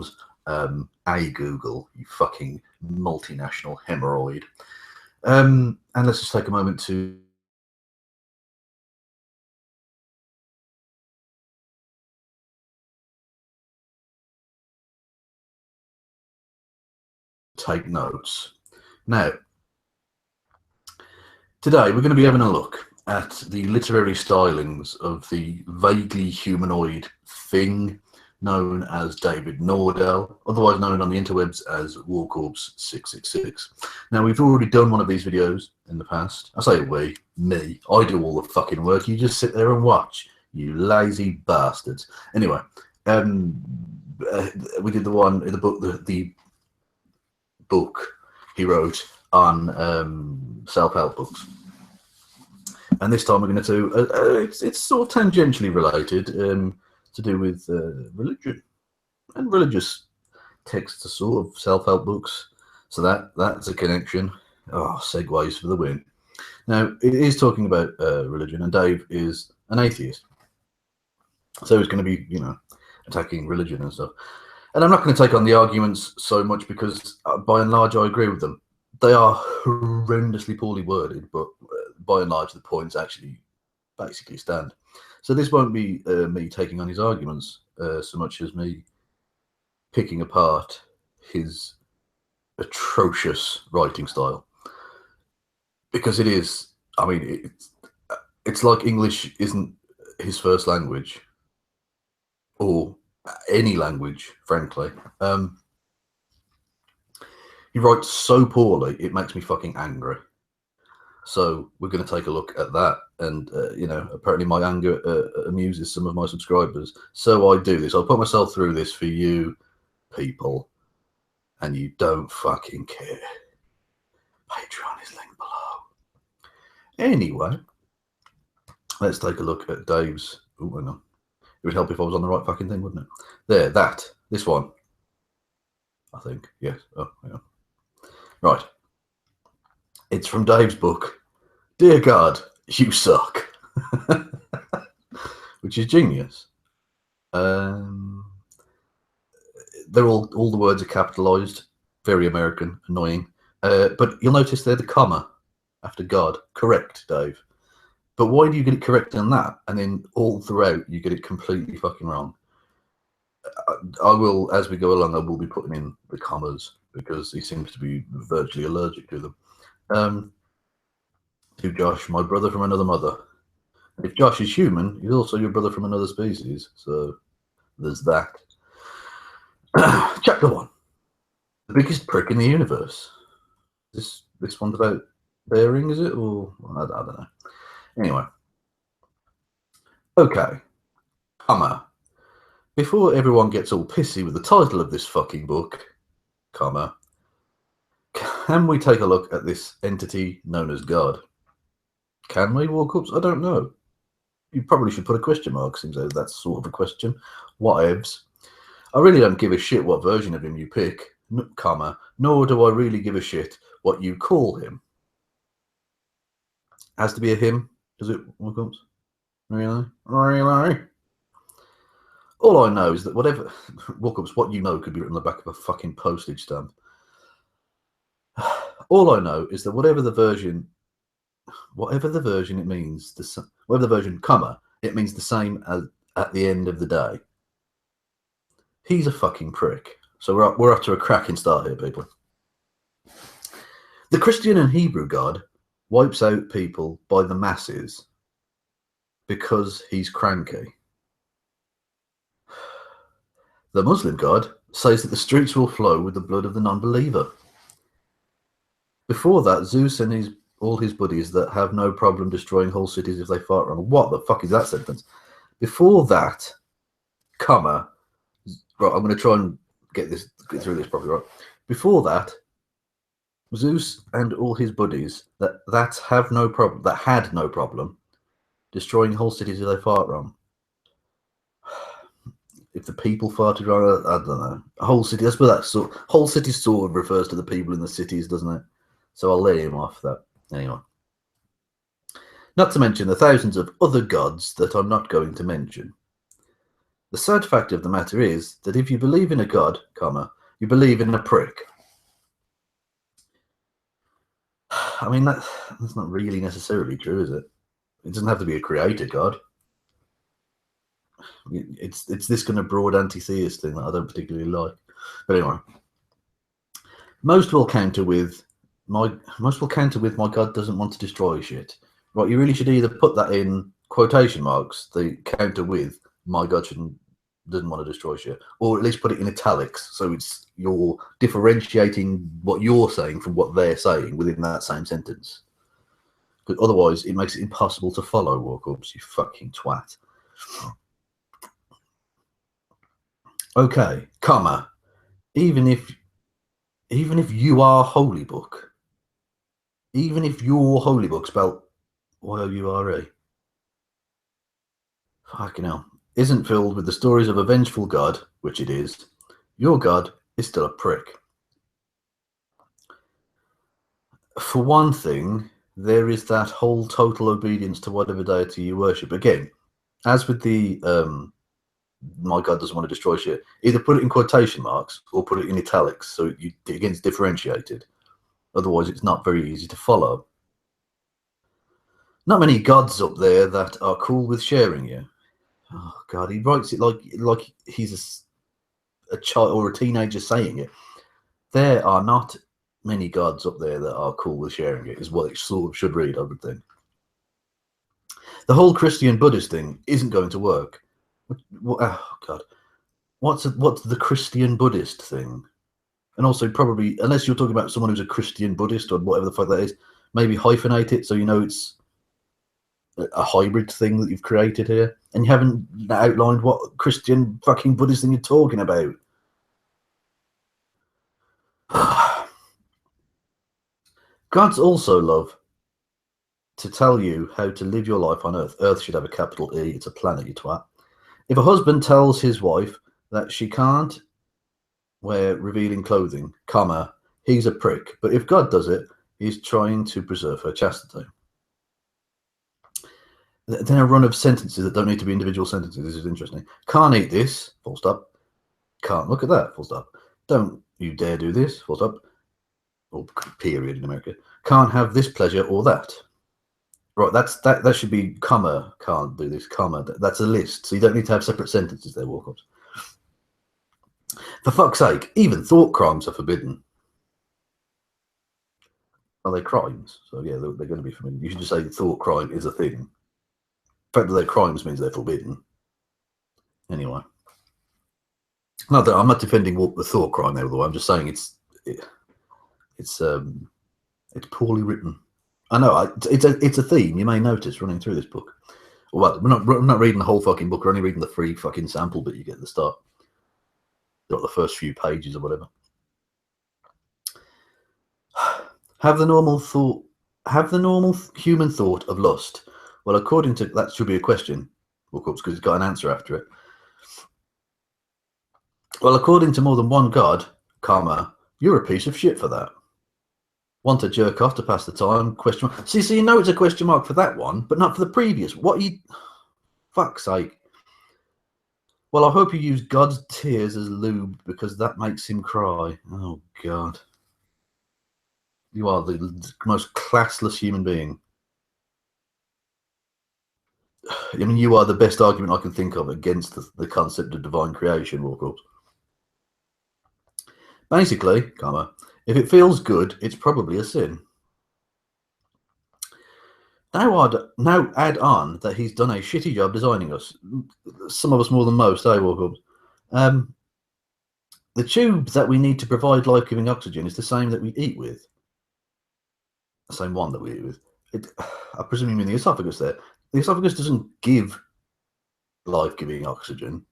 platforms. Google, you fucking multinational hemorrhoid. And let's just take a moment to take notes. Now, today we're going to be having a look at the literary stylings of the vaguely humanoid thing known as David Nordell, otherwise known on the interwebs as Warcorpse 666. Now, we've already done one of these videos in the past. I say we, me. I do all the fucking work. You just sit there and watch, you lazy bastards. Anyway, we did the one in the book, the book he wrote on self-help books. And this time we're going to do, it's sort of tangentially related, to do with religion and religious texts, are sort of self-help books. So that's a connection. Oh, segues for the win. Now, it is talking about religion, and Dave is an atheist. So he's going to be, attacking religion and stuff. And I'm not going to take on the arguments so much because, by and large, I agree with them. They are horrendously poorly worded, but by and large, the points actually basically stand. So this won't be me taking on his arguments so much as me picking apart his atrocious writing style. Because it is, I mean, it's like English isn't his first language, or any language, frankly. He writes so poorly, it makes me fucking angry. So we're going to take a look at that. And, apparently my anger amuses some of my subscribers. So I do this. I'll put myself through this for you people. And you don't fucking care. Patreon is linked below. Anyway, let's take a look at Dave's. Oh, hang on. It would help if I was on the right fucking thing, wouldn't it? There, this one. I think, yes. Oh, hang on. Right. It's from Dave's book, Dear God, You Suck. Which is genius. They're all the words are capitalized, very American, annoying. But you'll notice they're the comma after God. Correct, Dave. But why do you get it correct on that? And then all throughout, you get it completely fucking wrong. I will, as we go along, I will be putting in the commas because he seems to be virtually allergic to them. To Josh, my brother from another mother. And if Josh is human, he's also your brother from another species. So there's that. Chapter 1. The biggest prick in the universe. This one's about bearing, is it? Or I don't know. Anyway. Okay. Comma. Before everyone gets all pissy with the title of this fucking book, comma, can we take a look at this entity known as God? Can we, Warcorpse? I don't know. You probably should put a question mark, seems like that's sort of a question. Whatevs. I really don't give a shit what version of him you pick, comma, nor do I really give a shit what you call him. Has to be a him, does it, Warcorpse? Really? Really? All I know is that whatever, Warcorpse, what you know could be written on the back of a fucking postage stamp. All I know is that whatever the version it means, whatever the version, comma, it means the same as at the end of the day. He's a fucking prick. So we're up to a cracking start here, people. The Christian and Hebrew God wipes out people by the masses because he's cranky. The Muslim God says that the streets will flow with the blood of the non-believer. Before that, Zeus and all his buddies that have no problem destroying whole cities if they fart wrong. What the fuck is that sentence? Before that, comma, right, I'm going to try and get through this properly, right? Before that, Zeus and all his buddies that had no problem destroying whole cities if they fart wrong. If the people farted wrong, I don't know. A whole city, that's what that sort. Whole city sort of refers to the people in the cities, doesn't it? So I'll lay him off that. Anyway. Not to mention the thousands of other gods that I'm not going to mention. The sad fact of the matter is that if you believe in a god, comma, you believe in a prick. I mean, that's not really necessarily true, is it? It doesn't have to be a creator god. It's this kind of broad anti-theist thing that I don't particularly like. But anyway, most will counter with my god doesn't want to destroy shit. Right, you really should either put that in quotation marks, the counter with my god doesn't want to destroy shit, or at least put it in italics, so it's you're differentiating what you're saying from what they're saying within that same sentence. Because otherwise, it makes it impossible to follow. Warcorpse, you fucking twat. Okay, comma. Even if you are holy book, even if your holy book spelled Y-O-U-R-E, fucking hell, isn't filled with the stories of a vengeful god, which it is, your god is still a prick. For one thing, there is that whole total obedience to whatever deity you worship. Again, as with the my god doesn't want to destroy shit, either put it in quotation marks or put it in italics, so it gets differentiated. Otherwise, it's not very easy to follow. Not many gods up there that are cool with sharing you. Oh god, he writes it like he's a child or a teenager saying it. There are not many gods up there that are cool with sharing it, is what it sort of should read, I would think. The whole Christian Buddhist thing isn't going to work. Oh god, what's the Christian Buddhist thing? And also, probably, unless you're talking about someone who's a Christian Buddhist or whatever the fuck that is, maybe hyphenate it so you know it's a hybrid thing that you've created here, and you haven't outlined what Christian fucking Buddhist thing you're talking about. Gods also love to tell you how to live your life on Earth. Earth should have a capital E. It's a planet, you twat. If a husband tells his wife that she can't wear revealing clothing, comma, he's a prick. But if God does it, he's trying to preserve her chastity. Then a run of sentences that don't need to be individual sentences. This is interesting. Can't eat this, full stop. Can't look at that, full stop. Don't you dare do this, full stop. Or period in America. Can't have this pleasure or that. Right, that should be comma, can't do this, comma. That's a list, so you don't need to have separate sentences there, Warcorpse. For fuck's sake, even thought crimes are forbidden. Are they crimes? So yeah, they're going to be forbidden. You should just say thought crime is a thing. The fact that they're crimes means they're forbidden. Anyway. No, I'm not defending the thought crime there, though. I'm just saying it's poorly written. I know it's a theme you may notice running through this book. Well, we're not reading the whole fucking book. We're only reading the free fucking sample bit you get at the start. Got the first few pages or whatever. Have the normal human thought of lust. Well, according to that should be a question, Warcorpse, because it's got an answer after it. Well, according to more than one god, karma, you're a piece of shit for that. Want to jerk off to pass the time? Question mark. See, so you know it's a question mark for that one, but not for the previous. What you? Fuck's sake. Well, I hope you use God's tears as lube because that makes him cry. Oh God. You are the most classless human being. I mean, you are the best argument I can think of against the concept of divine creation, Warcorpse. Basically, comma, if it feels good, it's probably a sin. Now add on that he's done a shitty job designing us. Some of us more than most, Warcorpse. The tube that we need to provide life-giving oxygen is the same that we eat with. The same one that we eat with. I presume you mean the esophagus there. The esophagus doesn't give life-giving oxygen.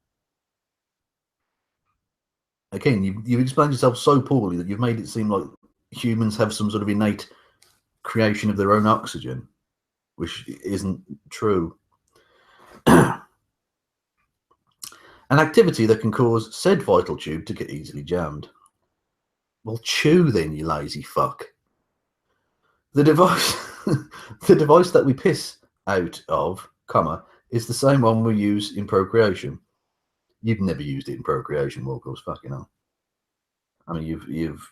Again, you've explained yourself so poorly that you've made it seem like humans have some sort of innate creation of their own oxygen, which isn't true. An activity that can cause said vital tube to get easily jammed. Well, chew then, you lazy fuck. The device, the device that we piss out of, comma, is the same one we use in procreation. You've never used it in procreation, Warcorpse, fucking hell. I mean, you've you've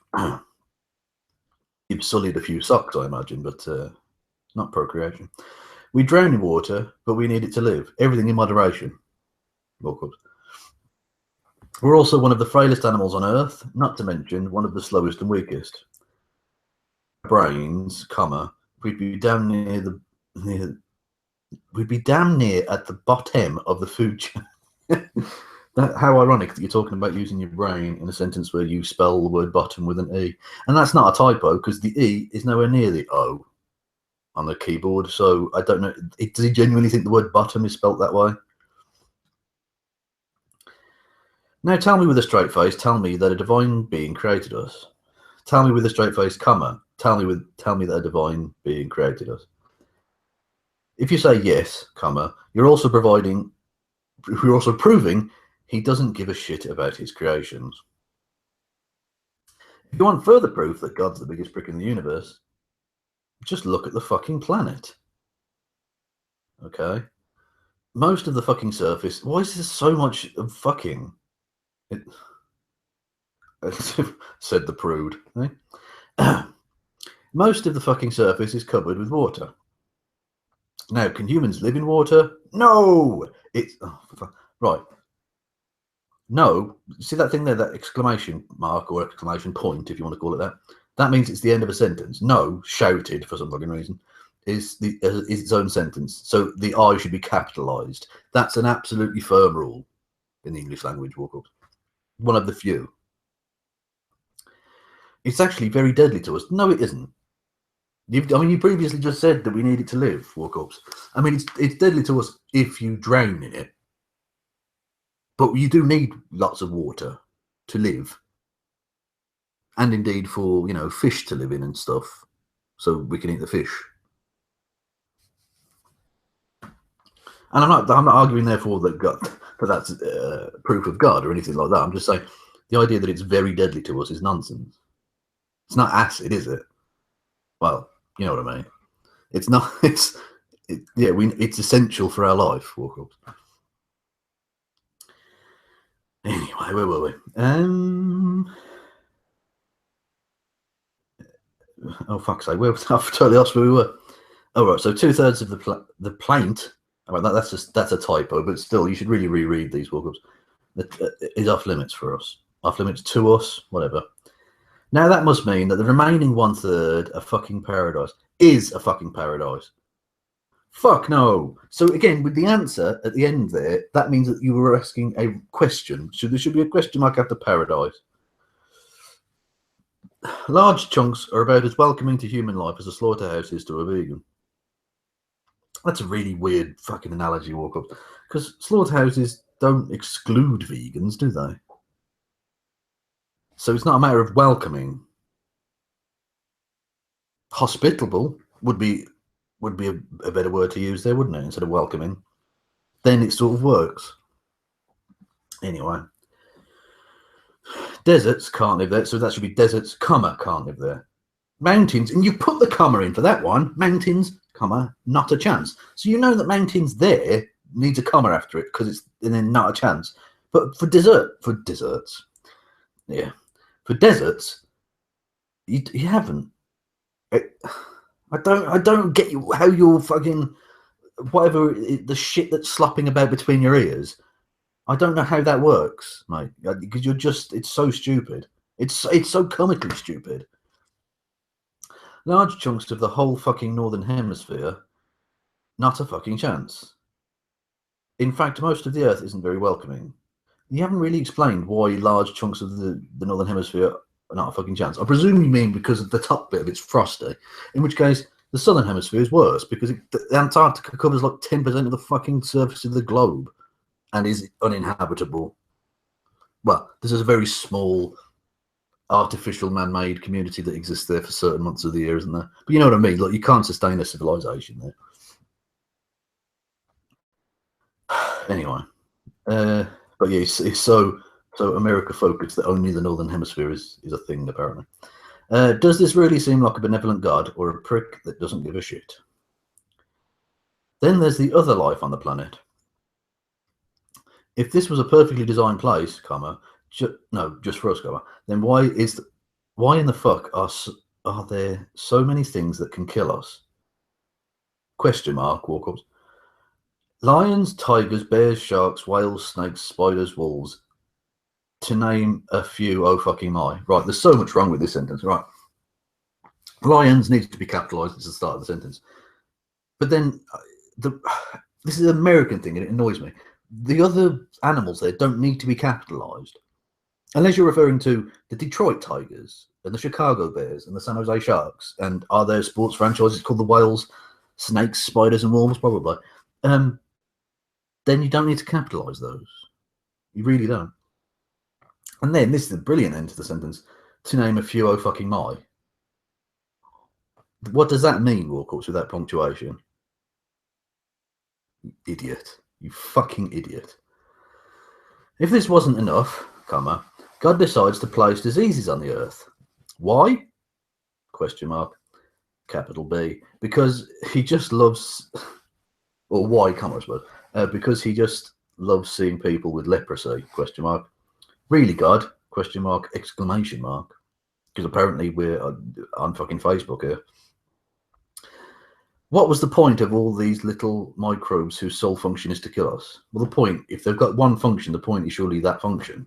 sullied a few socks, I imagine, but not procreation. We drown in water, but we need it to live. Everything in moderation. Warcorpse. We're also one of the frailest animals on Earth, not to mention one of the slowest and weakest. Brains, comma, we'd be damn near we'd be damn near at the bottom of the food chain. How ironic that you're talking about using your brain in a sentence where you spell the word bottom with an E. And that's not a typo, because the E is nowhere near the O on the keyboard. So I don't know. Does he genuinely think the word bottom is spelt that way? Now tell me with a straight face, tell me that a divine being created us. Tell me with a straight face, comma, tell me that a divine being created us. If you say yes, comma, you're also proving he doesn't give a shit about his creations. If you want further proof that God's the biggest prick in the universe, just look at the fucking planet. Okay? Most of the fucking surface, why is there so much of fucking? Said the prude. Eh? Most of the fucking surface is covered with water. Now, can humans live in water? No! It's... Oh, right. No, see that thing there, that exclamation mark or exclamation point, if you want to call it that? That means it's the end of a sentence. No, shouted for some fucking reason, is its own sentence. So the I should be capitalized. That's an absolutely firm rule in the English language, Warcorpse. One of the few. It's actually very deadly to us. No, it isn't. You previously just said that we need it to live, Warcorpse. I mean, it's deadly to us if you drown in it. But you do need lots of water to live. And indeed for, fish to live in and stuff. So we can eat the fish. And I'm not arguing therefore that that's proof of God or anything like that. I'm just saying the idea that it's very deadly to us is nonsense. It's not acid, is it? Well, you know what I mean. It's not. It's essential for our life, Warcorpse. Anyway, where were we? Oh fuck's sake! I've totally lost where we were. Oh right, so 2/3 of the plaint. All right, that's a typo, but still, you should really reread these, Warcorpse. Is off limits for us. Off limits to us, whatever. Now that must mean that the remaining 1/3 of fucking paradise is a fucking paradise. Fuck no. So again, with the answer at the end there, that means that you were asking a question. So there should be a question mark after paradise. Large chunks are about as welcoming to human life as a slaughterhouse is to a vegan. That's a really weird fucking analogy, Warcorpse, because slaughterhouses don't exclude vegans, do they? So it's not a matter of welcoming. Hospitable would be a better word to use there, wouldn't it, instead of welcoming? Then it sort of works. Anyway. Deserts can't live there, so that should be deserts, comma, can't live there. Mountains, and you put the comma in for that one. Mountains, comma, not a chance. So you know that mountains there needs a comma after it because it's and then not a chance. But for deserts, you haven't. I don't get you how you're fucking whatever the shit that's slopping about between your ears. I don't know how that works, mate, because it's so stupid. It's so comically stupid. Large chunks of the whole fucking northern hemisphere, not a fucking chance. In fact, most of the earth isn't very welcoming. You haven't really explained why large chunks of the northern hemisphere are not a fucking chance. I presume you mean because of the top bit of it's frosty, in which case the southern hemisphere is worse because the Antarctica covers like 10% of the fucking surface of the globe and is uninhabitable. Well, this is a very small artificial man-made community that exists there for certain months of the year, isn't there? But you know what I mean? Like, you can't sustain a civilization there. Anyway, but yeah, it's so America focused that only the northern hemisphere is a thing, apparently. Does this really seem like a benevolent god or a prick that doesn't give a shit? Then there's the other life on the planet. If this was a perfectly designed place, comma, no, just for us, comma, then why in the fuck are there so many things that can kill us? Question mark, Warcorpse. Lions, tigers, bears, sharks, whales, snakes, spiders, wolves. To name a few, oh fucking my. Right, there's so much wrong with this sentence, right? Lions needs to be capitalised at the start of the sentence. But then, this is an American thing and it annoys me. The other animals there don't need to be capitalised. Unless you're referring to the Detroit Tigers and the Chicago Bears and the San Jose Sharks. And are there sports franchises called the Whales, Snakes, Spiders and Wolves? Probably. Then you don't need to capitalise those. You really don't. And then, this is a brilliant end to the sentence, to name a few, oh fucking my. What does that mean, Warcorpse, with that punctuation? You idiot. You fucking idiot. If this wasn't enough, comma, God decides to place diseases on the earth. Why? Question mark. Capital B. Because he just loves, or why, comma, I suppose. Because he just loves seeing people with leprosy, question mark. Really, God? Question mark, exclamation mark. Because apparently we're on fucking Facebook here. What was the point of all these little microbes whose sole function is to kill us? Well, the point, if they've got one function, the point is surely that function.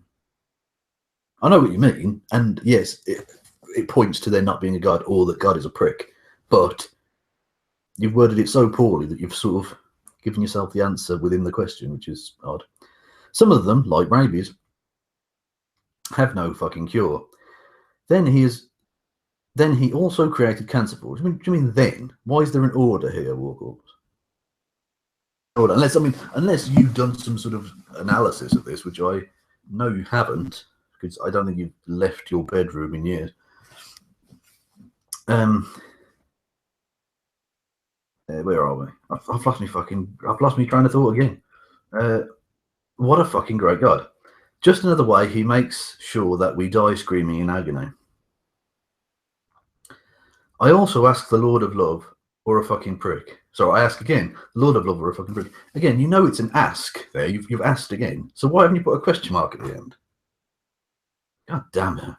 I know what you mean, and yes, it points to there not being a God or that God is a prick, but you've worded it so poorly that you've sort of given yourself the answer within the question, which is odd. Some of them, like rabies, have no fucking cure. Then he also created cancer for us. Do you mean then? Why is there an order here, Warcorpse? Order. Unless you've done some sort of analysis of this, which I know you haven't, because I don't think you've left your bedroom in years. Where are we? I've lost me train of thought again. What a fucking great God. Just another way he makes sure that we die screaming in agony. I also ask the Lord of Love or a fucking prick. So I ask again, Lord of Love or a fucking prick. Again, you know it's an ask there. You've asked again. So why haven't you put a question mark at the end? God damn it.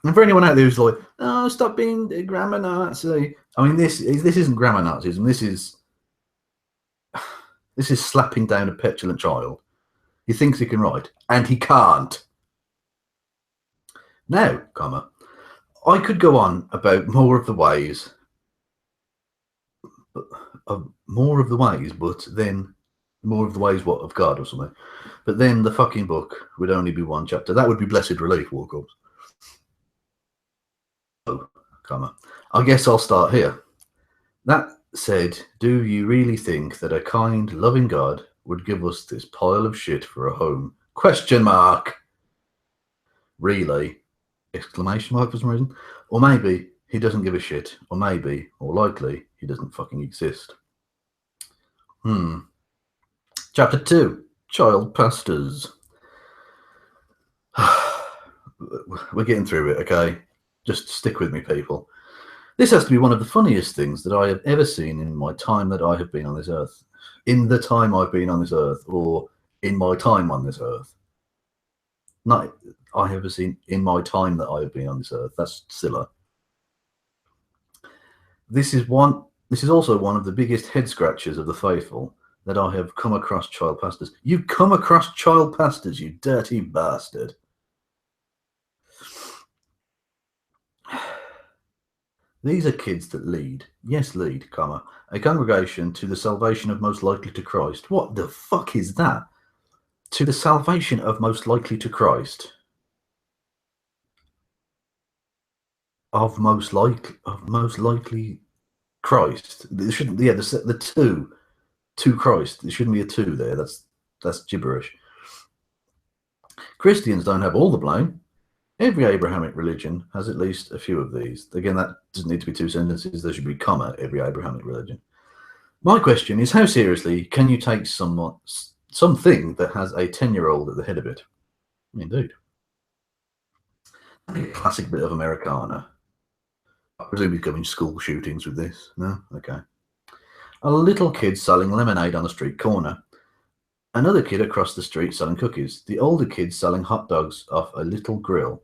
And for anyone out there who's like, oh, stop being grammar Nazi. I mean, this isn't grammar Nazism. This is slapping down a petulant child. He thinks he can write, and he can't. Now, comma, I could go on about more of the ways, but then more of the ways what of God or something. But then the fucking book would only be one chapter. That would be Blessed Relief, Warcorpse. Oh, comma. I guess I'll start here. That said, do you really think that a kind, loving God would give us this pile of shit for a home? Question mark. Really? Exclamation mark for some reason. Or maybe he doesn't give a shit. Or maybe, or likely, he doesn't fucking exist. Chapter 2. Child pastors. We're getting through it, okay? Just stick with me, people. This has to be one of the funniest things that I have ever seen in my time that I have been on this earth. In the time I've been on this earth, or in my time on this earth. Not I have ever seen in my time that I have been on this earth. That's silly. This is also one of the biggest head scratches of the faithful that I have come across child pastors. You come across child pastors, you dirty bastard. These are kids that lead, yes, lead, comma, a congregation to the salvation of most likely to Christ. What the fuck is that? To the salvation of most likely to Christ. Of most likely Christ. There shouldn't, yeah, the two to Christ. There shouldn't be a two there. That's gibberish. Christians don't have all the blame. Every Abrahamic religion has at least a few of these. Again, that doesn't need to be two sentences. There should be comma, every Abrahamic religion. My question is, how seriously can you take something that has a 10-year-old at the head of it? Indeed. A classic bit of Americana. I presume he's going school shootings with this. No? Okay. A little kid selling lemonade on the street corner. Another kid across the street selling cookies. The older kid selling hot dogs off a little grill.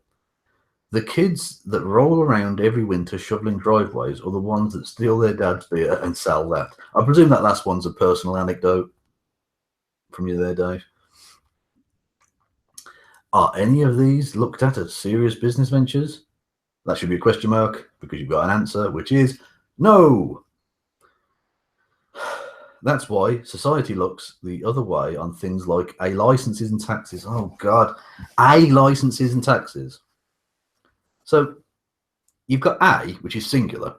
The kids that roll around every winter shoveling driveways are the ones that steal their dad's beer and sell that. I presume that last one's a personal anecdote from you there, Dave. Are any of these looked at as serious business ventures? That should be a question mark because you've got an answer, which is no. That's why society looks the other way on things like A licenses and taxes. Oh, God. A licenses and taxes. So you've got A, which is singular.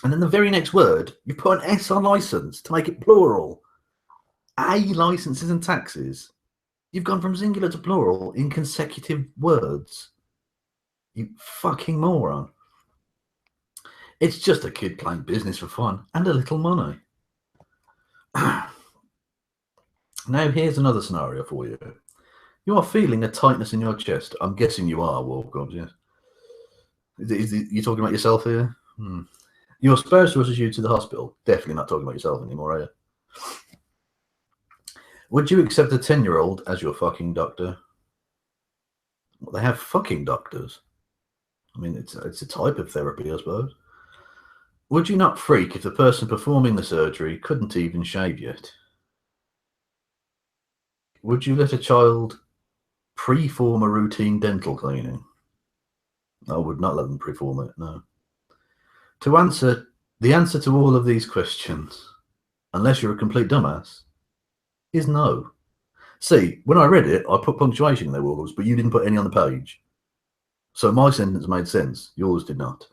And then the very next word, you put an S on license to make it plural. A licenses and taxes. You've gone from singular to plural in consecutive words. You fucking moron. It's just a kid playing business for fun and a little money. Now, here's another scenario for you. You are feeling a tightness in your chest. I'm guessing you are, Warcorpse, yes? You talking about yourself here? Your spouse rushes you to the hospital. Definitely not talking about yourself anymore, are you? Would you accept a 10-year-old as your fucking doctor? Well, they have fucking doctors. I mean, it's a type of therapy, I suppose. Would you not freak if the person performing the surgery couldn't even shave yet? Would you let a child pre-form a routine dental cleaning? I would not let them pre-form it, no. The answer to all of these questions, unless you're a complete dumbass, is no. See, when I read it, I put punctuation in there, Wargles, but you didn't put any on the page. So my sentence made sense. Yours did not.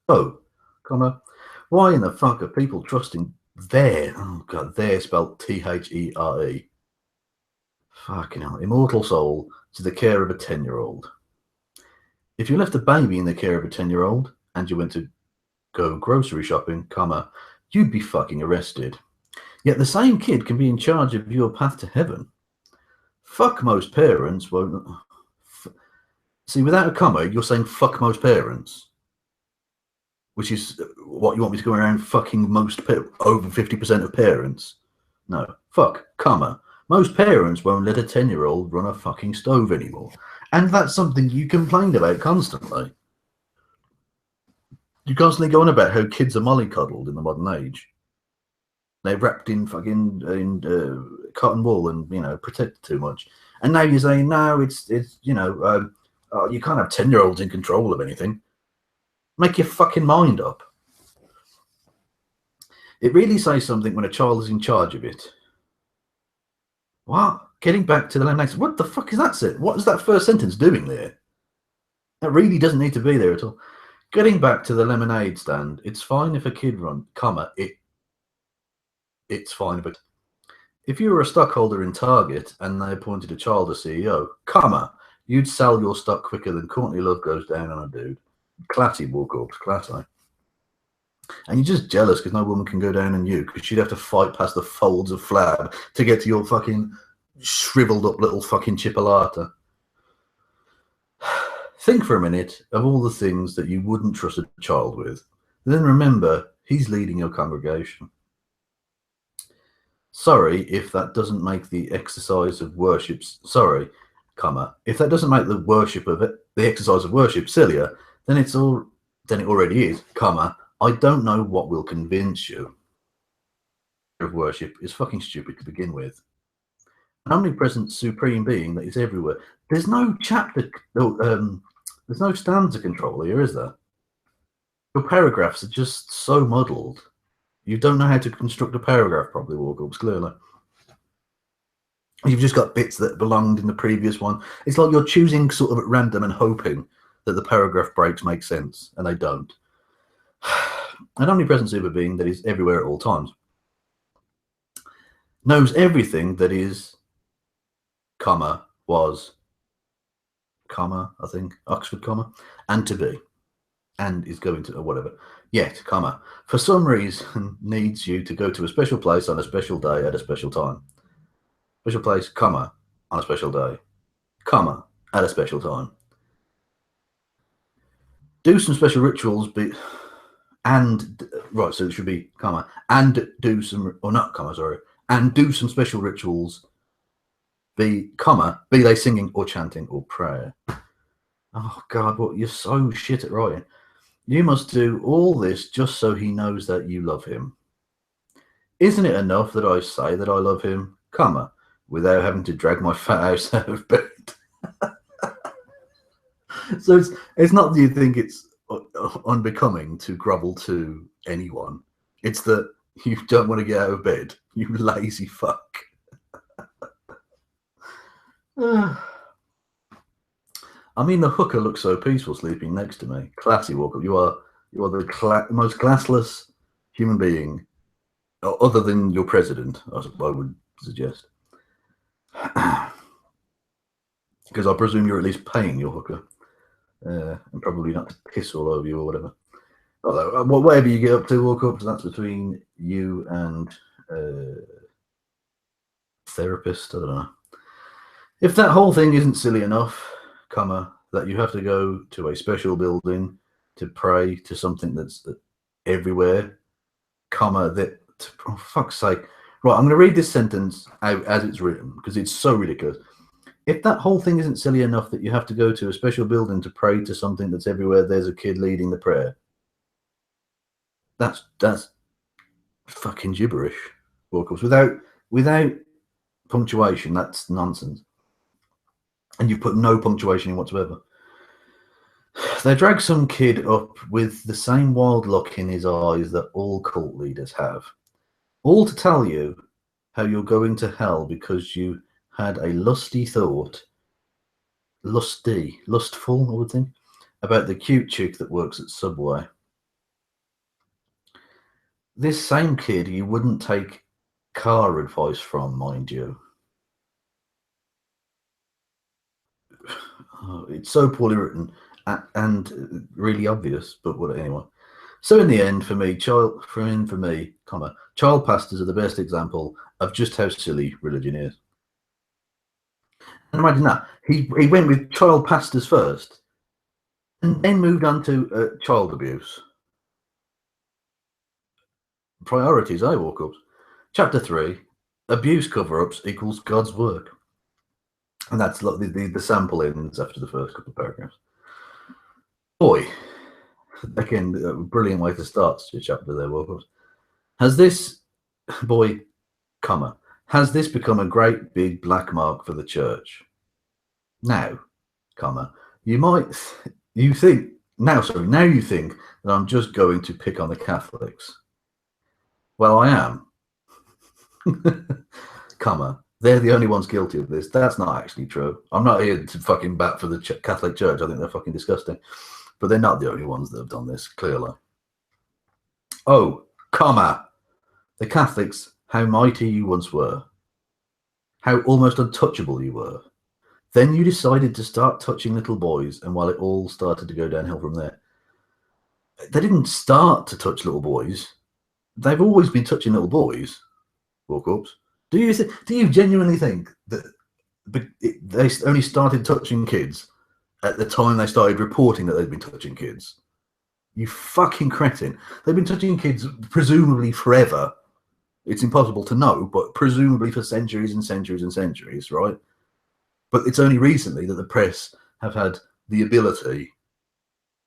Oh, comma, why in the fuck are people trusting their, oh God, their spelled T-H-E-R-E, fucking hell, immortal soul to the care of a 10-year-old? If you left a baby in the care of a 10-year-old and you went to go grocery shopping, comma, you'd be fucking arrested. Yet the same kid can be in charge of your path to heaven. Fuck most parents won't. See, without a comma, you're saying fuck most parents, which is what you want me to go around fucking most over 50% of parents. No, fuck, comma. Most parents won't let a 10-year-old run a fucking stove anymore. And that's something you complained about constantly. You constantly go on about how kids are mollycoddled in the modern age. They're wrapped in fucking cotton wool and, you know, protected too much. And now you're saying, no, it's you know, you can't have 10-year-olds in control of anything. Make your fucking mind up. It really says something when a child is in charge of it. What? Getting back to the lemonade. What the fuck is that? What is that first sentence doing there? That really doesn't need to be there at all. Getting back to the lemonade stand. It's fine if a kid runs, comma, it's fine, but if you were a stockholder in Target and they appointed a child as CEO, comma, you'd sell your stock quicker than Courtney Love goes down on a dude. Clatty, Warcorpse, clatty. And you're just jealous because no woman can go down on you because she'd have to fight past the folds of flab to get to your fucking shriveled up little fucking chipolata. Think for a minute of all the things that you wouldn't trust a child with. Then remember, he's leading your congregation. Sorry if that doesn't make the exercise of worship. Sorry, comma. If that doesn't make the worship of it, the exercise of worship sillier, then it already is, comma. I don't know what will convince you. Of worship is fucking stupid to begin with. An omnipresent supreme being that is everywhere. There's no chapter, there's no stanza control here, is there? Your paragraphs are just so muddled. You don't know how to construct a paragraph properly, Warcorpse, clearly. You've just got bits that belonged in the previous one. It's like you're choosing sort of at random and hoping that the paragraph breaks make sense, and they don't. An omnipresent super being that is everywhere at all times. Knows everything that is, comma, was, comma, I think, Oxford, comma, and to be, and is going to, or whatever, yet, comma, for some reason needs you to go to a special place on a special day at a special time. Special place, comma, on a special day, comma, at a special time. Do some special rituals, right, so it should be, comma, and do some, or not, comma, sorry, and do some special rituals, be they singing or chanting or prayer. Oh God, what, you're so shit at writing. You must do all this just so he knows that you love him. Isn't it enough that I say that I love him, without having to drag my fat ass out of bed? So it's not that you think it's unbecoming to grovel to anyone. It's that you don't want to get out of bed, you lazy fuck. I mean, the hooker looks so peaceful sleeping next to me. Classy, Walker. You are the most classless human being, other than your president, I would suggest. Because I presume you're at least paying your hooker. And probably not to piss all over you or whatever. Although, whatever you get up to, Warcorpse, that's between you and therapist. I don't know. If that whole thing isn't silly enough, that you have to go to a special building to pray to something that's everywhere, that, oh, fuck's sake. Right, I'm going to read this sentence out as it's written because it's so ridiculous. If that whole thing isn't silly enough that you have to go to a special building to pray to something that's everywhere, there's a kid leading the prayer. That's fucking gibberish, Warcorpse. Without punctuation, that's nonsense. And you've put no punctuation in whatsoever. They drag some kid up with the same wild look in his eyes that all cult leaders have. All to tell you how you're going to hell because you had a lustful, I would think, about the cute chick that works at Subway. This same kid you wouldn't take car advice from, mind you. Oh, it's so poorly written and really obvious, but what anyway. So in the end, for me, child pastors are the best example of just how silly religion is. And imagine that. He went with child pastors first and then moved on to child abuse. Priorities, Warcorpse. Chapter 3, abuse cover-ups equals God's work. And that's like the sample ends after the first couple of paragraphs. Boy, again, a brilliant way to start your chapter there, Warcorpse. Has this become a great big black mark for the church? Now, now you think that I'm just going to pick on the Catholics. Well, I am. They're the only ones guilty of this. That's not actually true. I'm not here to fucking bat for the Catholic Church. I think they're fucking disgusting. But they're not the only ones that have done this, clearly. Oh, the Catholics, how mighty you once were. How almost untouchable you were. Then you decided to start touching little boys, and while it all started to go downhill from there. They didn't start to touch little boys. They've always been touching little boys, Warcorpse. Do you genuinely think that they only started touching kids at the time they started reporting that they'd been touching kids? You fucking cretin. They've been touching kids presumably forever. It's impossible to know, but presumably for centuries and centuries and centuries, right? But it's only recently that the press have had the ability,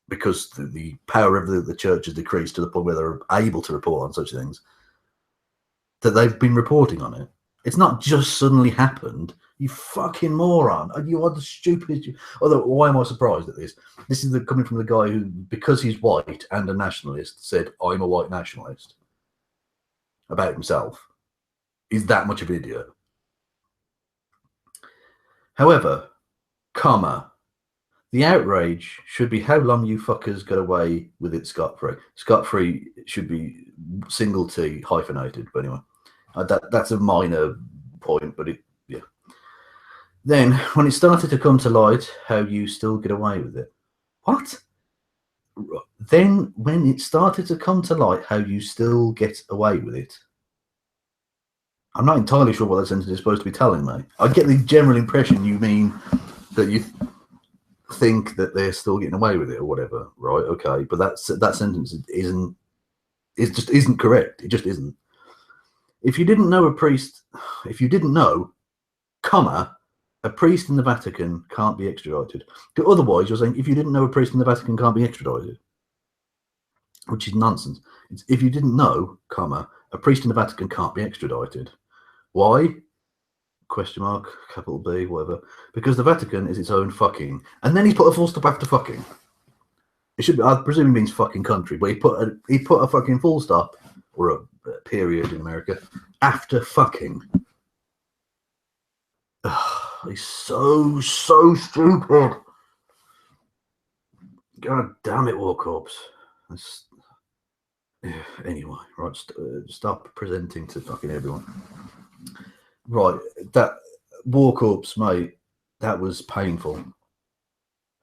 because the power of the church has decreased to the point where they're able to report on such things, that they've been reporting on it. It's not just suddenly happened. You fucking moron. You are the stupidest. Although, why am I surprised at this? This is coming from the guy who, because he's white and a nationalist, said, I'm a white nationalist about himself. He's that much of an idiot. However, the outrage should be how long you fuckers got away with it scot-free. Scot-free should be single T hyphenated, but anyway. That's a minor point, but yeah. Then, when it started to come to light, how you still get away with it. What? Then, when it started to come to light, how you still get away with it. I'm not entirely sure what that sentence is supposed to be telling me. I get the general impression you mean that you think that they're still getting away with it or whatever, right? Okay, but that sentence just isn't correct. It just isn't. if you didn't know, comma, a priest in the Vatican can't be extradited. Otherwise, you're saying if you didn't know, a priest in the Vatican can't be extradited, which is nonsense. It's if you didn't know, comma, a priest in the Vatican can't be extradited. Why? Question mark, capital B, whatever. Because the Vatican is its own fucking. And then he's put a full stop after fucking. It should be, I presume it means fucking country, but he put a fucking full stop, or a period in America, after fucking. He's so stupid. God damn it, Warcorpse. Anyway, right, stop presenting to fucking everyone. Right, that Warcorpse, mate, that was painful.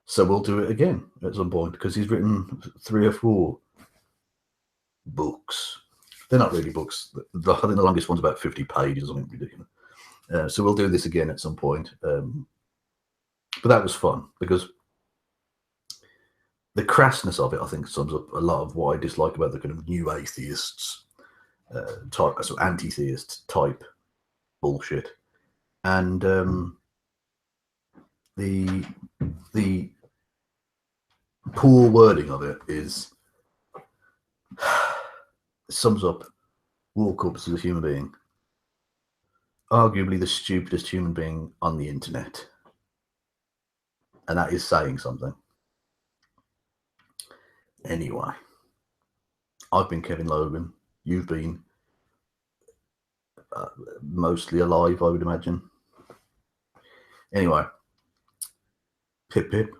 So we'll do it again at some point, because he's written 3 or 4 books. They're not really books. I think the longest one's about 50 pages or something ridiculous. So we'll do this again at some point. But that was fun, because the crassness of it, I think, sums up a lot of what I dislike about the kind of new atheists type, so anti-theist type bullshit. And the poor wording of it sums up Warcorpse as a human being. Arguably the stupidest human being on the internet. And that is saying something. Anyway, I've been Kevin Logan. You've been mostly alive, I would imagine. Anyway, pip pip.